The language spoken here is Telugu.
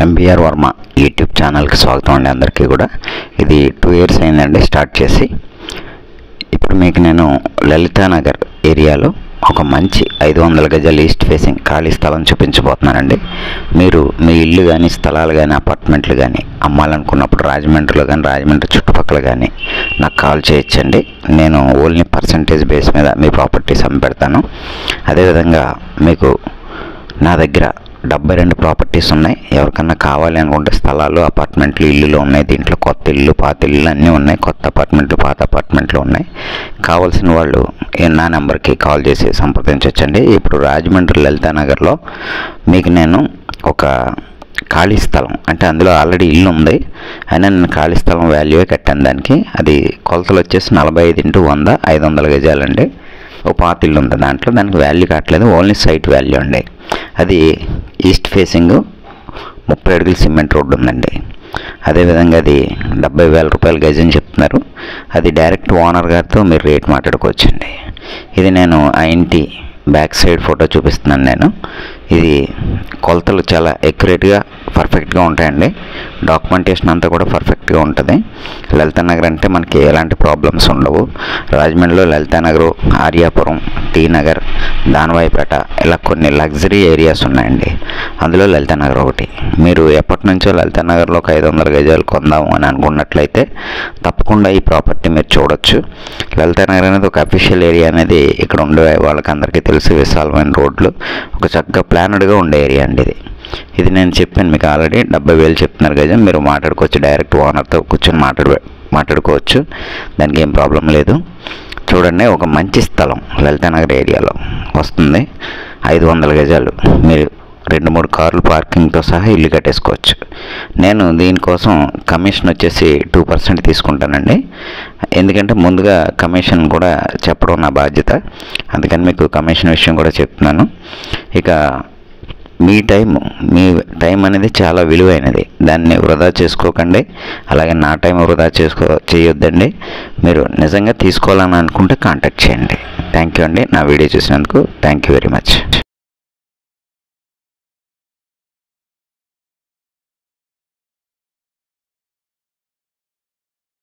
ఎంబీఆర్ వర్మ యూట్యూబ్ ఛానల్కి స్వాగతం అండి. అందరికీ కూడా ఇది 2 years అయిందండి స్టార్ట్ చేసి. ఇప్పుడు మీకు నేను లలితానగర్ ఏరియాలో ఒక మంచి 500 గజాల ఈస్ట్ ఫేసింగ్ ఖాళీ స్థలం చూపించబోతున్నానండి. మీరు మీ ఇల్లు కానీ స్థలాలు కానీ అపార్ట్మెంట్లు కానీ అమ్మాలనుకున్నప్పుడు రాజమండ్రిలో కానీ రాజమండ్రి చుట్టుపక్కల కానీ నాకు కాల్ చేయొచ్చండి. నేను ఓన్లీ పర్సంటేజ్ బేస్ మీద మీ ప్రాపర్టీస్ అమ్మి పెడతాను. అదేవిధంగా మీకు నా దగ్గర 72 ప్రాపర్టీస్ ఉన్నాయి. ఎవరికన్నా కావాలి అనుకుంటే స్థలాలు అపార్ట్మెంట్లు ఇల్లులు ఉన్నాయి. దీంట్లో కొత్త ఇల్లు పాత ఇల్లు అన్నీ ఉన్నాయి. కొత్త అపార్ట్మెంట్లు పాత అపార్ట్మెంట్లు ఉన్నాయి. కావాల్సిన వాళ్ళు నా నెంబర్కి కాల్ చేసి సంప్రదించవచ్చండి. ఇప్పుడు రాజమండ్రి లలితానగర్లో మీకు నేను ఒక ఖాళీ స్థలం, అంటే అందులో ఆల్రెడీ ఇల్లు ఉంది అయినా నేను ఖాళీ స్థలం వాల్యూవే కట్టాను దానికి. అది కొలతలు వచ్చేసి 45x100 500 గజాలండి. ఒక పాత ఇల్లు ఉంది దాంట్లో, దానికి వాల్యూ కట్టలేదు, ఓన్లీ సైట్ వాల్యూ అండి. అది ఈస్ట్ ఫేసింగ్ 30 అడుగుల సిమెంట్ రోడ్డు ఉందండి. అదేవిధంగా అది 70,000 రూపాయలు గజం చెప్తున్నారు. అది డైరెక్ట్ ఓనర్ గారితో మీరు రేట్ మాట్లాడుకోవచ్చండి. ఇది నేను ఆ ఇంటి బ్యాక్ సైడ్ ఫోటో చూపిస్తున్నాను నేను. ఇది కొలతలు చాలా ఎక్యురేట్గా పర్ఫెక్ట్గా ఉంటాయండి. డాక్యుమెంటేషన్ అంతా కూడా పర్ఫెక్ట్గా ఉంటుంది. లలితానగర్ అంటే మనకి ఎలాంటి ప్రాబ్లమ్స్ ఉండవు. రాజమండ్రిలో లలితానగర్, ఆర్యాపురం, టీ నగర్, దానవాయిపేట ఇలా కొన్ని లగ్జరీ ఏరియాస్ ఉన్నాయండి. అందులో లలితానగర్ ఒకటి. మీరు ఎప్పటి నుంచో లలితానగర్లో ఒక 500 గజాలు కొందాము అని అనుకున్నట్లయితే తప్పకుండా ఈ ప్రాపర్టీ మీరు చూడొచ్చు. లలితానగర్ అనేది ఒక అఫీషియల్ ఏరియా అనేది ఇక్కడ ఉండే వాళ్ళకి అందరికీ తెలుసు. విశాలమైన రోడ్లు, ఒక చక్కగా ప్లానెడ్గా ఉండే ఏరియా అండి ఇది. ఇది నేను చెప్పాను మీకు ఆల్రెడీ 70,000 చెప్తున్నారు గజం. మీరు మాట్లాడుకోవచ్చు, డైరెక్ట్ ఓనర్తో కూర్చొని మాట్లాడుకోవచ్చు. దానికి ఏం ప్రాబ్లం లేదు. చూడండి, ఒక మంచి స్థలం లలితానగర్ ఏరియాలో వస్తుంది. 500 గజాలు. మీరు 2-3 కార్లు పార్కింగ్తో సహా ఇల్లు కట్టేసుకోవచ్చు. నేను దీనికోసం కమిషన్ వచ్చేసి 2% తీసుకుంటానండి. ఎందుకంటే ముందుగా కమిషన్ కూడా చెప్పడం నా బాధ్యత. అందుకని మీకు కమిషన్ విషయం కూడా చెప్తున్నాను. ఇక మీ టైం అనేది చాలా విలువైనది. దాన్ని వృధా చేసుకోకండి. అలాగే నా టైం వృధా చేయొద్దండి. మీరు నిజంగా తీసుకోవాలని అనుకుంటే కాంటాక్ట్ చేయండి. థ్యాంక్ యూ అండి. నా వీడియో చూసినందుకు థ్యాంక్ యూ వెరీ మచ్.